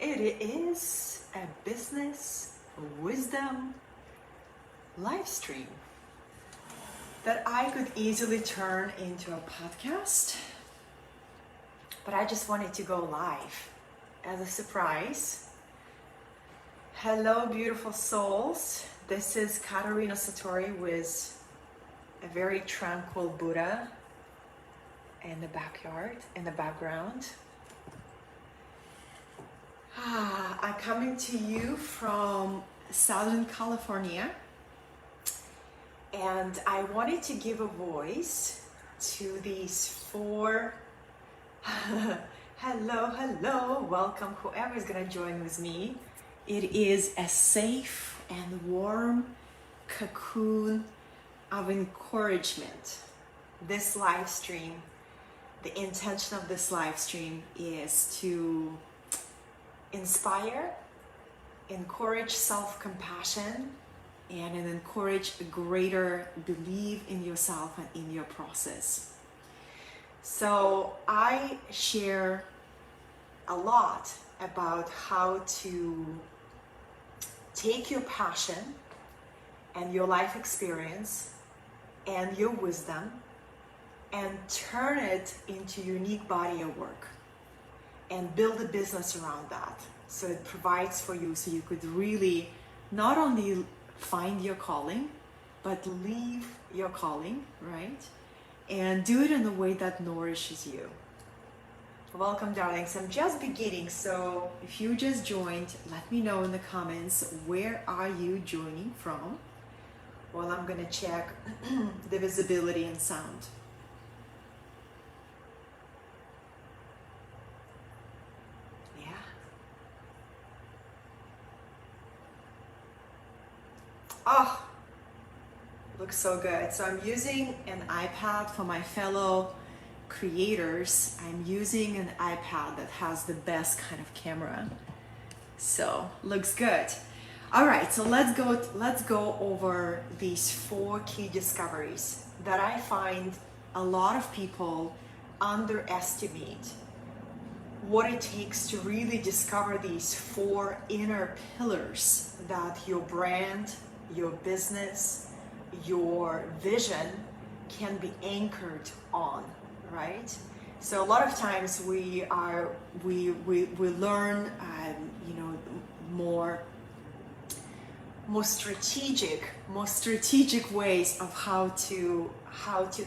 It is a business wisdom live stream that I could easily turn into a podcast, but I just wanted to go live as a surprise. Hello, beautiful souls. This is Katerina Satori with a very tranquil Buddha in the backyard, in the background. I'm coming to you from Southern California, and I wanted to give a voice to these four hello, welcome whoever is gonna join with me. It is a safe and warm cocoon of encouragement. This live stream, the intention of this live stream is to inspire, encourage self-compassion, and encourage a greater belief in yourself and in your process. So I share a lot about how to take your passion and your life experience and your wisdom and turn it into unique body of work and build a business around that. So it provides for you so you could really not only find your calling, but live your calling, right? And do it in a way that nourishes you. Welcome, darlings. I'm just beginning, so if you just joined, let me know in the comments, where are you joining from? Well, I'm gonna check the visibility and sound. Oh, looks so good. So I'm using an iPad for my fellow creators. I'm using an iPad that has the best kind of camera. So looks good. All right, so let's go over these four key discoveries that I find a lot of people underestimate what it takes to really discover these four inner pillars that your brand, your business, your vision can be anchored on, right? So a lot of times we learn, more strategic ways of how to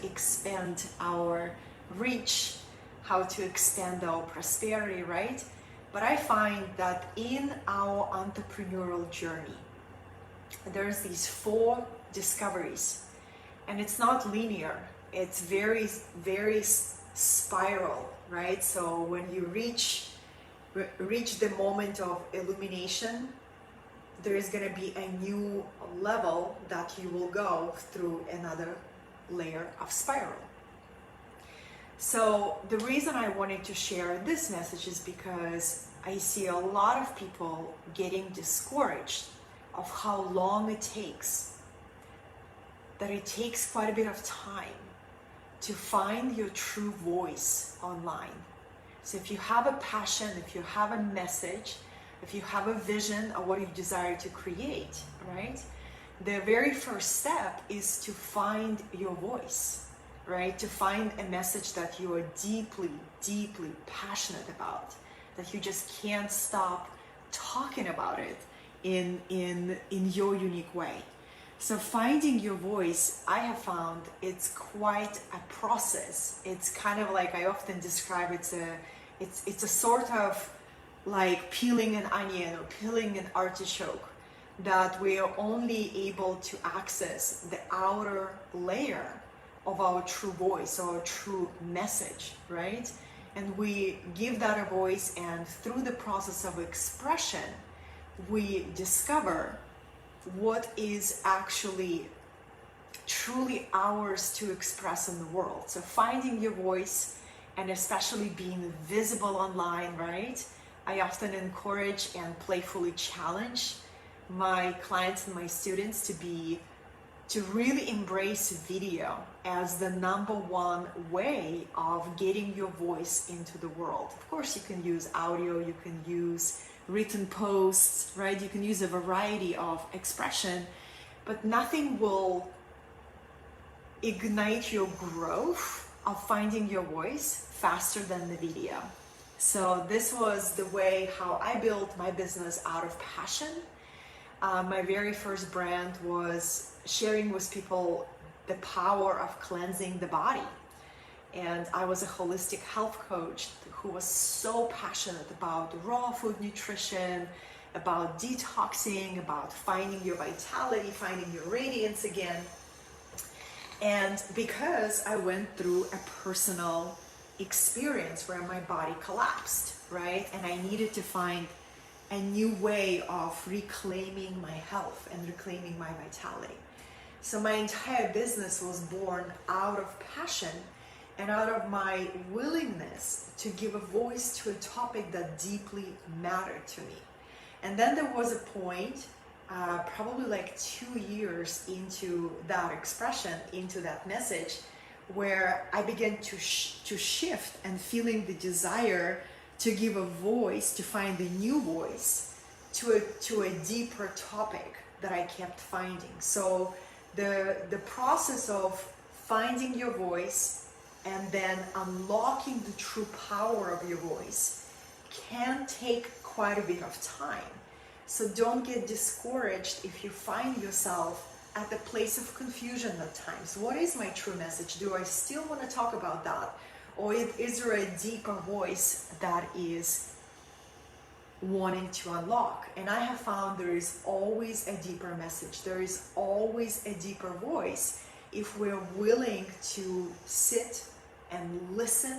expand our reach, how to expand our prosperity, right? But I find that in our entrepreneurial journey, there's these four discoveries, and it's not linear. It's very, very spiral, right? So when you reach the moment of illumination, there is going to be a new level that you will go through another layer of spiral. So the reason I wanted to share this message is because I see a lot of people getting discouraged of how long it takes, that it takes quite a bit of time to find your true voice online. So if you have a passion, if you have a message, if you have a vision of what you desire to create, right? The very first step is to find your voice, right? To find a message that you are deeply, deeply passionate about, that you just can't stop talking about it in your unique way. So finding your voice, I have found it's quite a process. It's kind of like, I often describe it's a sort of like peeling an onion or peeling an artichoke, that we are only able to access the outer layer of our true voice, or our true message, right? And we give that a voice, and through the process of expression, we discover what is actually truly ours to express in the world. So finding your voice, and especially being visible online, right? I often encourage and playfully challenge my clients and my students to really embrace video as the #1 way of getting your voice into the world. Of course, you can use audio, you can use written posts, right? You can use a variety of expression, but nothing will ignite your growth of finding your voice faster than the video. So this was the way how I built my business out of passion. My very first brand was sharing with people the power of cleansing the body. And I was a holistic health coach who was so passionate about raw food nutrition, about detoxing, about finding your vitality, finding your radiance again. And because I went through a personal experience where my body collapsed, right? And I needed to find a new way of reclaiming my health and reclaiming my vitality. So my entire business was born out of passion and out of my willingness to give a voice to a topic that deeply mattered to me. And then there was a point, probably like 2 years into that expression, into that message, where I began to shift and feeling the desire to give a voice, to find a new voice to a deeper topic that I kept finding. So the process of finding your voice and then unlocking the true power of your voice can take quite a bit of time. So don't get discouraged if you find yourself at the place of confusion at times. What is my true message? Do I still want to talk about that? Or is there a deeper voice that is wanting to unlock? And I have found there is always a deeper message. There is always a deeper voice if we're willing to sit and listen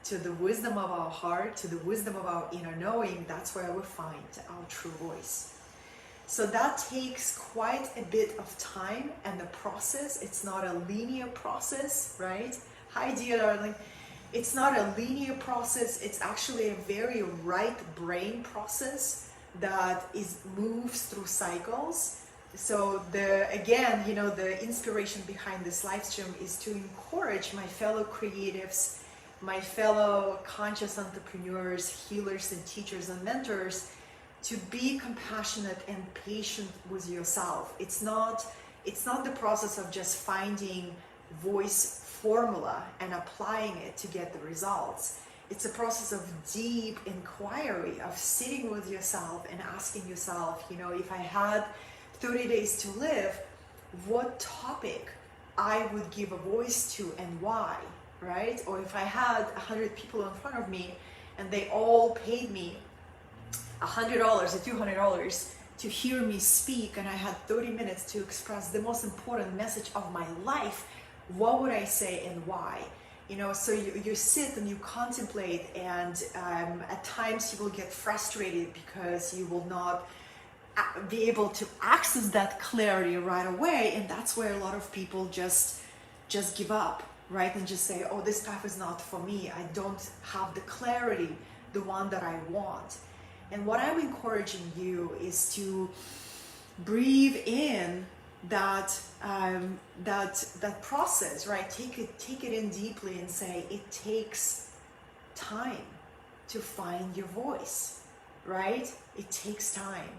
to the wisdom of our heart, to the wisdom of our inner knowing. That's where we find our true voice. So that takes quite a bit of time and the process. It's not a linear process, right? Hi, dear darling. It's not a linear process. It's actually a very right brain process that moves through cycles. So the inspiration behind this live stream is to encourage my fellow creatives, my fellow conscious entrepreneurs, healers and teachers and mentors to be compassionate and patient with yourself. It's not the process of just finding voice formula and applying it to get the results. It's a process of deep inquiry, of sitting with yourself and asking yourself, if I had 30 days to live, what topic I would give a voice to and why, right? Or if I had 100 people in front of me and they all paid me $100 or $200 to hear me speak, and I had 30 minutes to express the most important message of my life, what would I say and why? So you sit and you contemplate, and at times you will get frustrated because you will not be able to access that clarity right away, and that's where a lot of people just give up, right? And just say, oh, this path is not for me. I don't have the clarity, the one that I want. And what I'm encouraging you is to breathe in that process, right? Take it in deeply and say it takes time to find your voice, right? It takes time.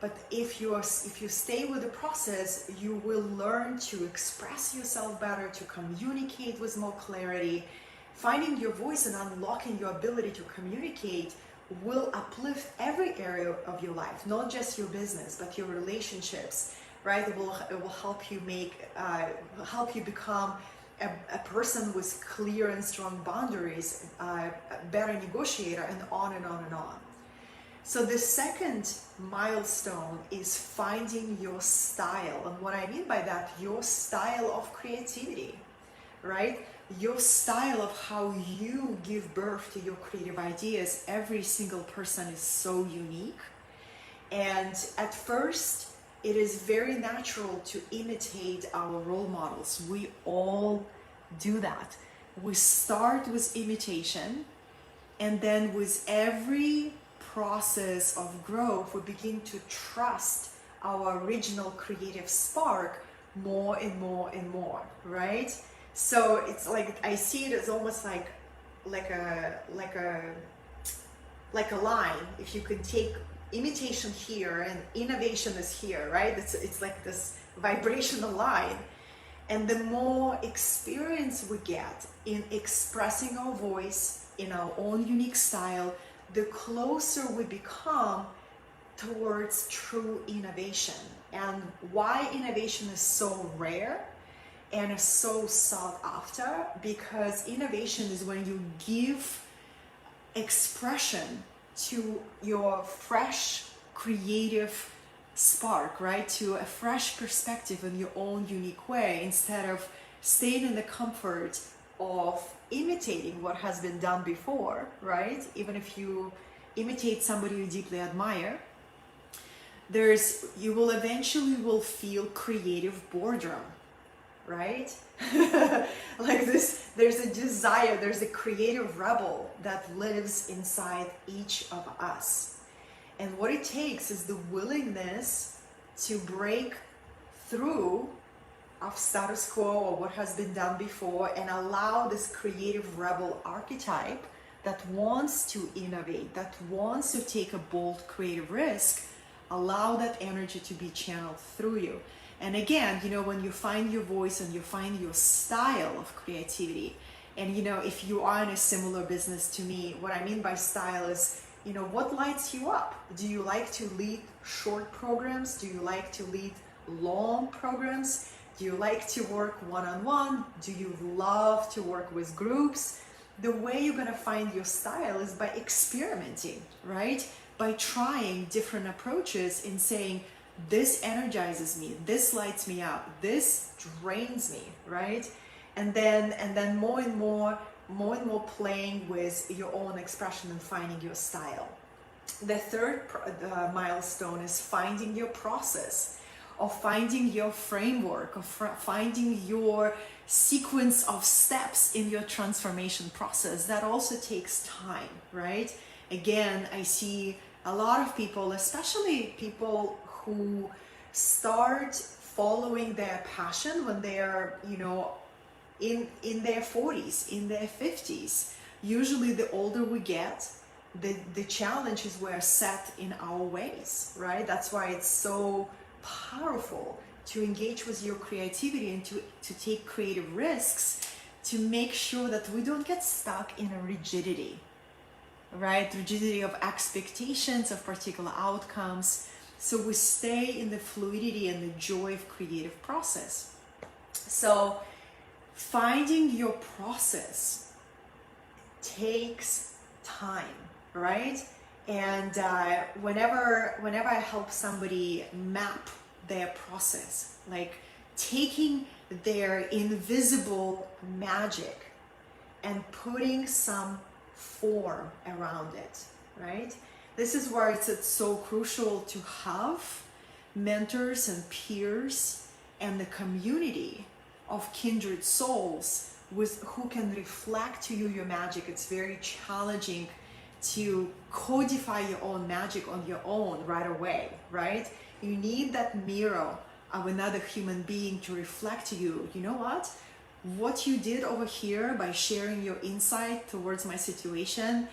But if you stay with the process, you will learn to express yourself better, to communicate with more clarity. Finding your voice and unlocking your ability to communicate will uplift every area of your life, not just your business, but your relationships, right? It will help you help you become a person with clear and strong boundaries, a better negotiator, and on and on and on. So the second milestone is finding your style. And what I mean by that, your style of creativity, right? Your style of how you give birth to your creative ideas. Every single person is so unique. And at first, it is very natural to imitate our role models. We all do that. We start with imitation, and then with every process of growth, we begin to trust our original creative spark more and more and more, right? So it's like, I see it as almost like a line. If you can take imitation here and innovation is here, right? It's like this vibrational line. And the more experience we get in expressing our voice in our own unique style, the closer we become towards true innovation. And why innovation is so rare and is so sought after, because innovation is when you give expression to your fresh creative spark, right? To a fresh perspective in your own unique way, instead of staying in the comfort of imitating what has been done before, right? Even if you imitate somebody you deeply admire, you will eventually feel creative boredom, right? Like this, there's a desire, there's a creative rebel that lives inside each of us. And what it takes is the willingness to break through of status quo or what has been done before and allow this creative rebel archetype that wants to innovate, that wants to take a bold creative risk, allow that energy to be channeled through you. And again, when you find your voice and you find your style of creativity, and if you are in a similar business to me, what I mean by style is, what lights you up? Do you like to lead short programs? Do you like to lead long programs? Do you like to work one-on-one? Do you love to work with groups? The way you're gonna find your style is by experimenting, right? By trying different approaches and saying, this energizes me, this lights me up, this drains me, right? And then more and more playing with your own expression and finding your style. The third milestone is finding your process, of finding your framework, of finding your sequence of steps in your transformation process. That also takes time, right? Again, I see a lot of people, especially people who start following their passion when they are, in their 40s, in their 50s. Usually the older we get, the challenges were set in our ways, right? That's why it's so powerful to engage with your creativity and to take creative risks, to make sure that we don't get stuck in a rigidity, right? Rigidity of expectations of particular outcomes. So we stay in the fluidity and the joy of creative process. So finding your process takes time, right? And whenever I help somebody map their process, like taking their invisible magic and putting some form around it, right? This is where it's so crucial to have mentors and peers and the community of kindred souls with who can reflect to you your magic. It's very challenging to codify your own magic on your own right away, right? You need that mirror of another human being to reflect to you, you know what you did over here by sharing your insight towards my situation,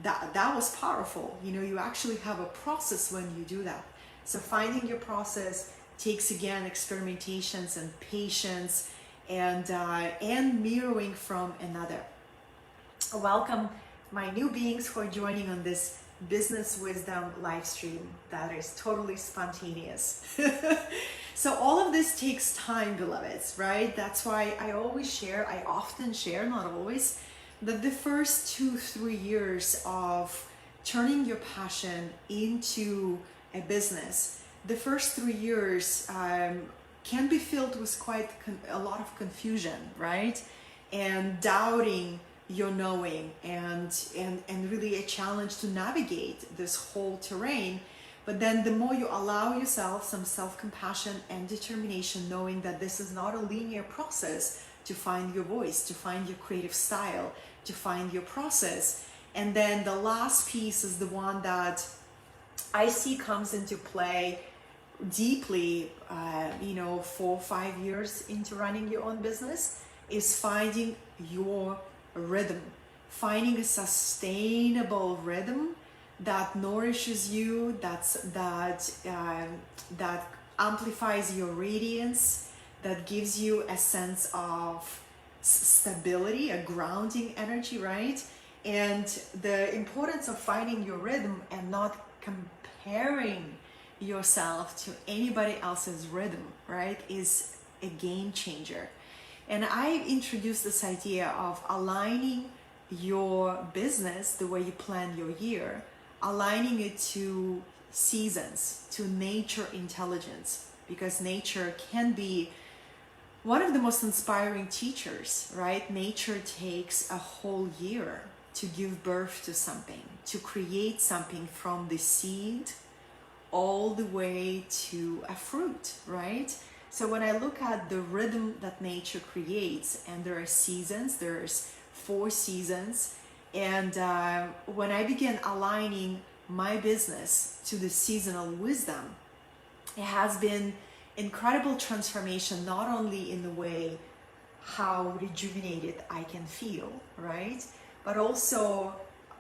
that was powerful. You actually have a process when you do that. So finding your process takes, again, experimentations and patience and mirroring from another. Welcome my new beings who are joining on this business wisdom live stream that is totally spontaneous. So all of this takes time, beloveds, right? That's why I often share, not always, that the first 2-3 years of turning your passion into a business, the first 3 years can be filled with quite a lot of confusion, right? And doubting your knowing, and really a challenge to navigate this whole terrain. But then the more you allow yourself some self-compassion and determination, knowing that this is not a linear process to find your voice, to find your creative style, to find your process. And then the last piece is the one that I see comes into play deeply, 4 or 5 years into running your own business, is finding your rhythm, finding a sustainable rhythm that nourishes you, that amplifies your radiance, that gives you a sense of stability, a grounding energy, right? And the importance of finding your rhythm and not comparing yourself to anybody else's rhythm, right, is a game changer. And I introduced this idea of aligning your business the way you plan your year, aligning it to seasons, to nature intelligence, because nature can be one of the most inspiring teachers, right? Nature takes a whole year to give birth to something, to create something from the seed all the way to a fruit, right? So when I look at the rhythm that nature creates, and there are seasons, there's 4 seasons, and when I began aligning my business to the seasonal wisdom, it has been incredible transformation, not only in the way how rejuvenated I can feel, right? But also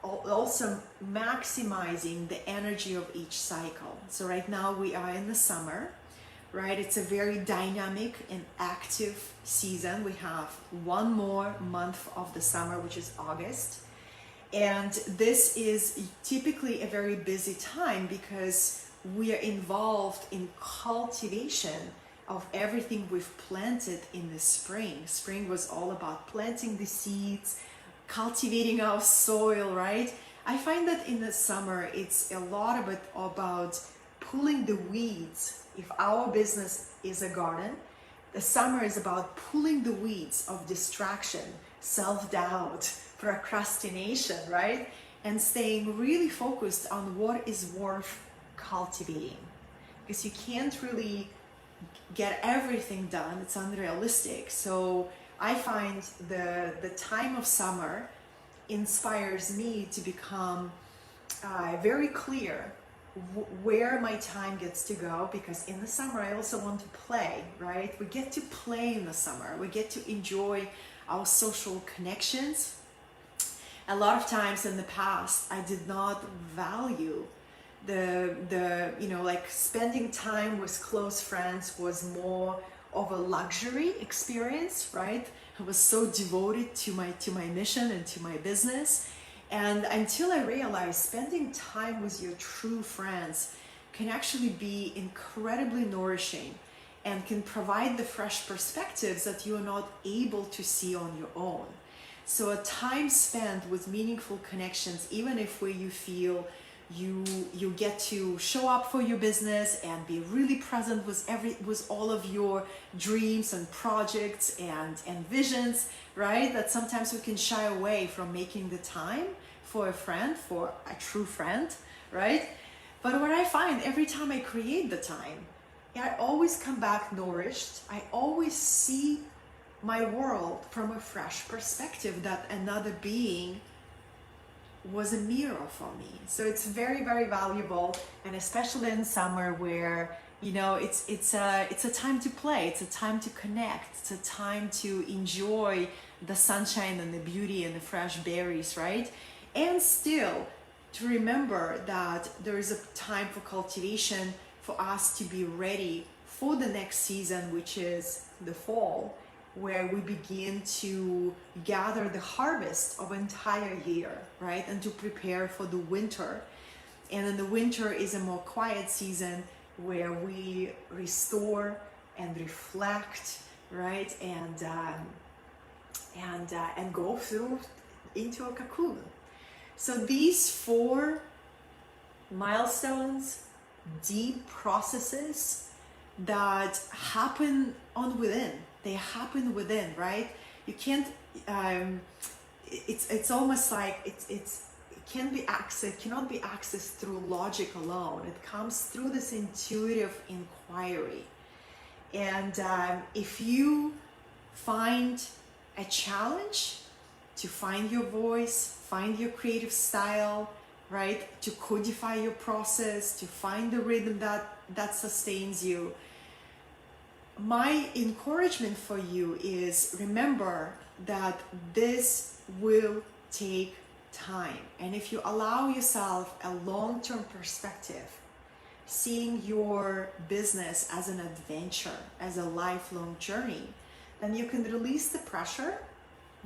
maximizing the energy of each cycle. So right now we are in the summer, right? It's a very dynamic and active season. We have one more month of the summer, which is August. And this is typically a very busy time because we are involved in cultivation of everything we've planted in the spring. Spring was all about planting the seeds, cultivating our soil, right? I find that in the summer, it's a lot about pulling the weeds. If our business is a garden, the summer is about pulling the weeds of distraction, self-doubt, procrastination, right? And staying really focused on what is worth cultivating. Because you can't really get everything done, it's unrealistic. So I find the time of summer inspires me to become very clear where my time gets to go, because in the summer I also want to play, right? We get to play in the summer. We get to enjoy our social connections. A lot of times in the past, I did not value the like spending time with close friends was more of a luxury experience, right? I was so devoted to my mission and to my business. And until I realized spending time with your true friends can actually be incredibly nourishing and can provide the fresh perspectives that you're not able to see on your own. So a time spent with meaningful connections, even if where you feel you get to show up for your business and be really present with all of your dreams and projects and visions, right? That sometimes we can shy away from making the time for a friend, for a true friend, right? But what I find every time I create the time, I always come back nourished. I always see my world from a fresh perspective, that another being was a mirror for me. So it's very, very valuable, and especially in summer where it's a time to play, it's a time to connect, it's a time to enjoy the sunshine and the beauty and the fresh berries, right? And still to remember that there is a time for cultivation, for us to be ready for the next season, which is the fall, where we begin to gather the harvest of an entire year, right? And to prepare for the winter. And then the winter is a more quiet season where we restore and reflect, right? And go through into a cocoon. So these 4 milestones, deep processes that happen within. They happen within, right? You can't. It's almost like it cannot be accessed through logic alone. It comes through this intuitive inquiry. And if you find a challenge to find your voice, find your creative style, right? To codify your process, to find the rhythm that sustains you. My encouragement for you is remember that this will take time, and if you allow yourself a long-term perspective, seeing your business as an adventure, as a lifelong journey, then you can release the pressure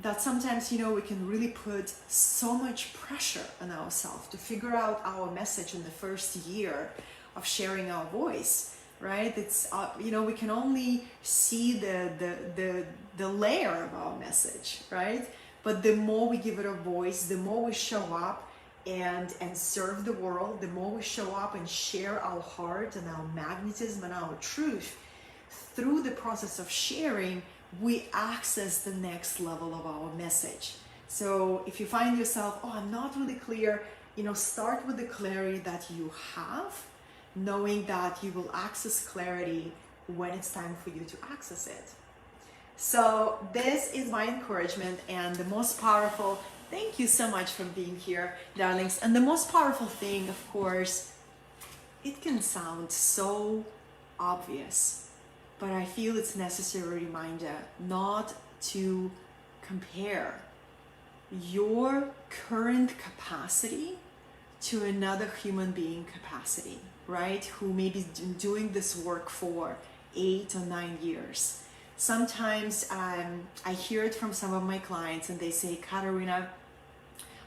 that sometimes, we can really put so much pressure on ourselves to figure out our message in the first year of sharing our voice, right? It's, we can only see the layer of our message, right? But the more we give it a voice, the more we show up and serve the world, the more we show up and share our heart and our magnetism and our truth, through the process of sharing, we access the next level of our message. So if you find yourself, I'm not really clear, start with the clarity that you have, knowing that you will access clarity when it's time for you to access it. So this is my encouragement, and the most powerful, thank you so much for being here, darlings. And the most powerful thing, of course, it can sound so obvious, but I feel it's a necessary reminder not to compare your current capacity to another human being capacity, right? Who may be doing this work for 8 or 9 years. Sometimes I hear it from some of my clients and they say, Katerina,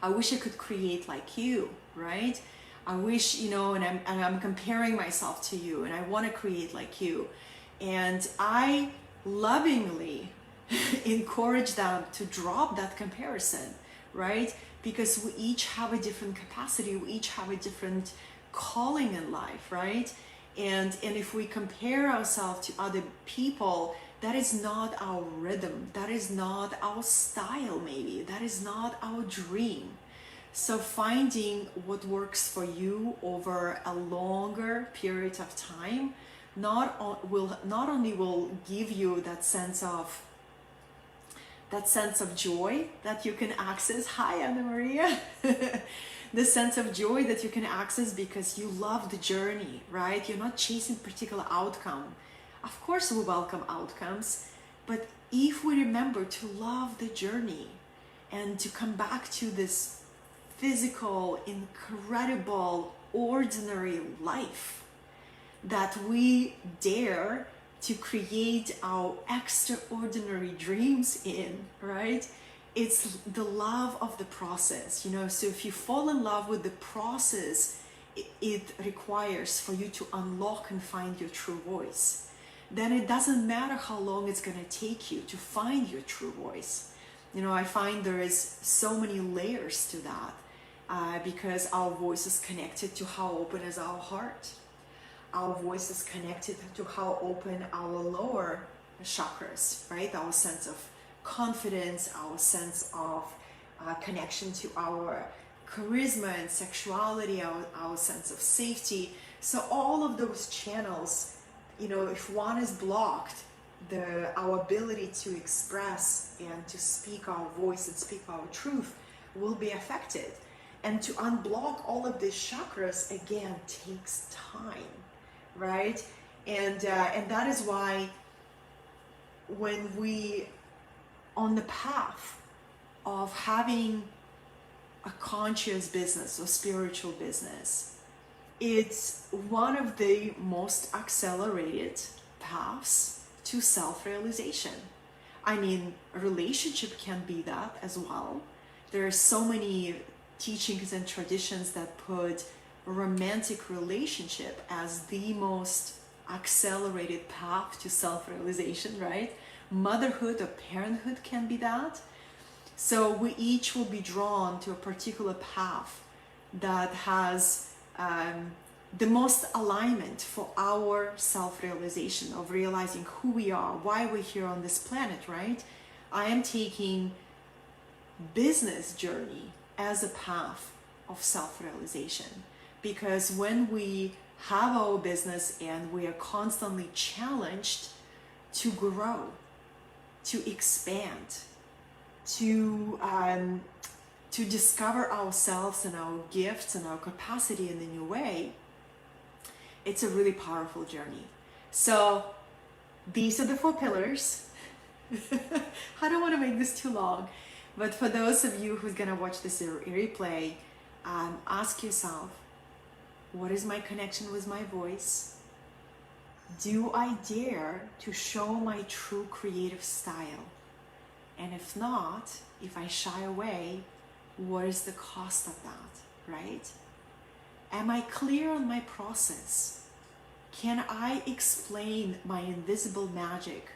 I wish I could create like you, right? I wish, and I'm comparing myself to you and I want to create like you. And I lovingly encourage them to drop that comparison, right? Because we each have a different capacity, we each have a different calling in life, right? And if we compare ourselves to other people, that is not our rhythm, that is not our style maybe, that is not our dream. So finding what works for you over a longer period of time not only will give you that sense of joy that you can access. Hi, Anna Maria. The sense of joy that you can access because you love the journey, right? You're not chasing particular outcome. Of course, we welcome outcomes, but if we remember to love the journey and to come back to this physical, incredible, ordinary life that we dare to create our extraordinary dreams in, right? It's the love of the process, so if you fall in love with the process it requires for you to unlock and find your true voice, then it doesn't matter how long it's going to take you to find your true voice. I find there is so many layers to that because our voice is connected to how open is our heart. Our voice is connected to how open our lower chakras, right? Our sense of confidence, our sense of connection to our charisma and sexuality, our sense of safety. So all of those channels, if one is blocked, our ability to express and to speak our voice and speak our truth will be affected. And to unblock all of these chakras, again, takes time, right? And that is why when we on the path of having a conscious business or spiritual business, it's one of the most accelerated paths to self-realization. I mean, a relationship can be that as well. There are so many teachings and traditions that put romantic relationship as the most accelerated path to self-realization, right? Motherhood or parenthood can be that. So we each will be drawn to a particular path that has the most alignment for our self-realization of realizing who we are, why we're here on this planet, right? I am taking business journey as a path of self-realization, because when we have our business and we are constantly challenged to grow, to expand, to discover ourselves and our gifts and our capacity in a new way, it's a really powerful journey. So these are the 4 pillars. I don't want to make this too long, But for those of you who's gonna watch this replay, ask yourself, what is my connection with my voice? Do I dare to show my true creative style? And if not, if I shy away, what is the cost of that, right? Am I clear on my process? Can I explain my invisible magic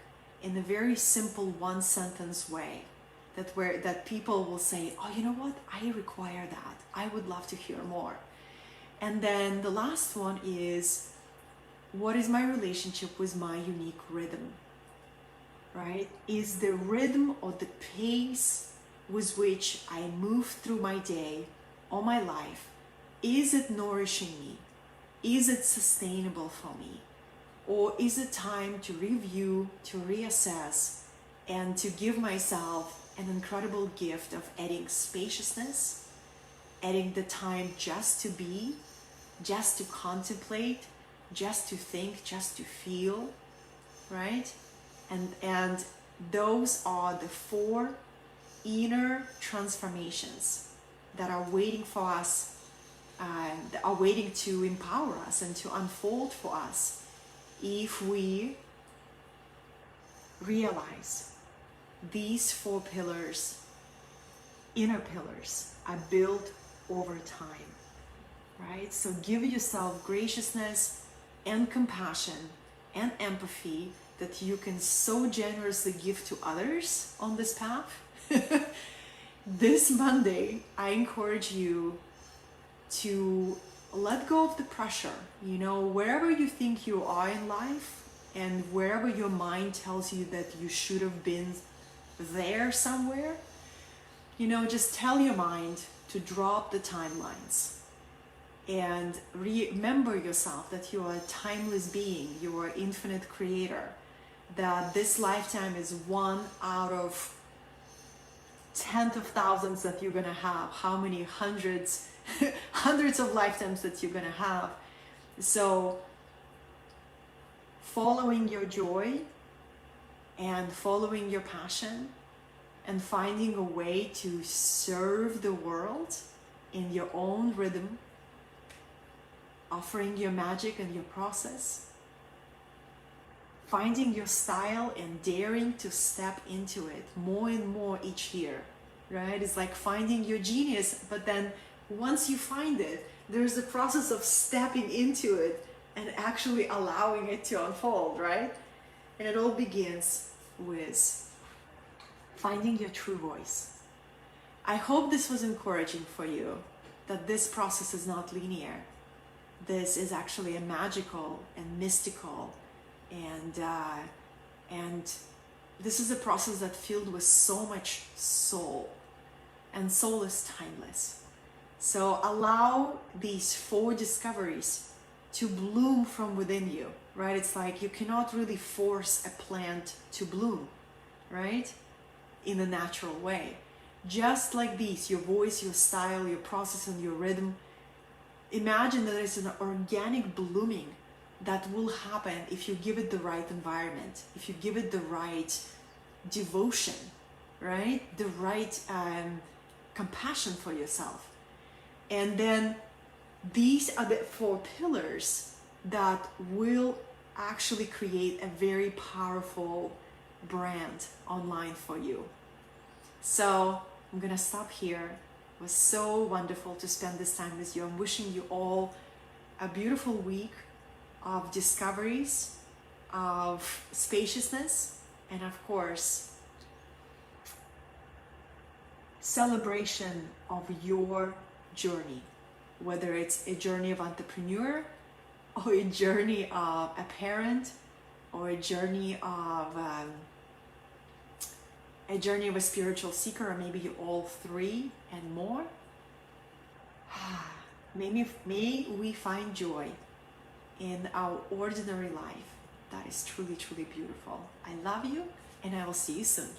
in a very simple one-sentence way that people will say, oh, you know what? I require that. I would love to hear more. And then the last one is, what is my relationship with my unique rhythm, right? Is the rhythm or the pace with which I move through my day or my life, is it nourishing me? Is it sustainable for me? Or is it time to review, to reassess, and to give myself an incredible gift of adding spaciousness, adding the time just to be, just to contemplate, just to think, just to feel, right? And those are the 4 inner transformations that are waiting for us, that are waiting to empower us and to unfold for us if we realize these 4 pillars, inner pillars, are built over time, right? So give yourself graciousness and compassion and empathy that you can so generously give to others on this path. This Monday, I encourage you to let go of the pressure, wherever you think you are in life and wherever your mind tells you that you should have been there somewhere, just tell your mind to drop the timelines and remember yourself that you are a timeless being, you are an infinite creator, that this lifetime is one out of tens of thousands that you're gonna have, how many hundreds of lifetimes that you're gonna have. So following your joy and following your passion and finding a way to serve the world in your own rhythm, offering your magic and your process, finding your style and daring to step into it more and more each year, right? It's like finding your genius, but then once you find it, there's a process of stepping into it and actually allowing it to unfold, right? And it all begins with finding your true voice. I hope this was encouraging for you, that this process is not linear. This is actually a magical and mystical, and this is a process that's filled with so much soul, and soul is timeless. So allow these 4 discoveries to bloom from within you, right? It's like you cannot really force a plant to bloom, right? In a natural way. Just like these, your voice, your style, your process, and your rhythm, imagine that it's an organic blooming that will happen if you give it the right environment, if you give it the right devotion, right? The right compassion for yourself. And then these are the 4 pillars that will actually create a very powerful brand online for you. So I'm gonna stop here. It was so wonderful to spend this time with you. I'm wishing you all a beautiful week of discoveries, of spaciousness, and of course, celebration of your journey, whether it's a journey of entrepreneur or a journey of a parent or a journey of a spiritual seeker, or maybe all 3 and more. May we find joy in our ordinary life that is truly, truly beautiful. I love you, and I will see you soon.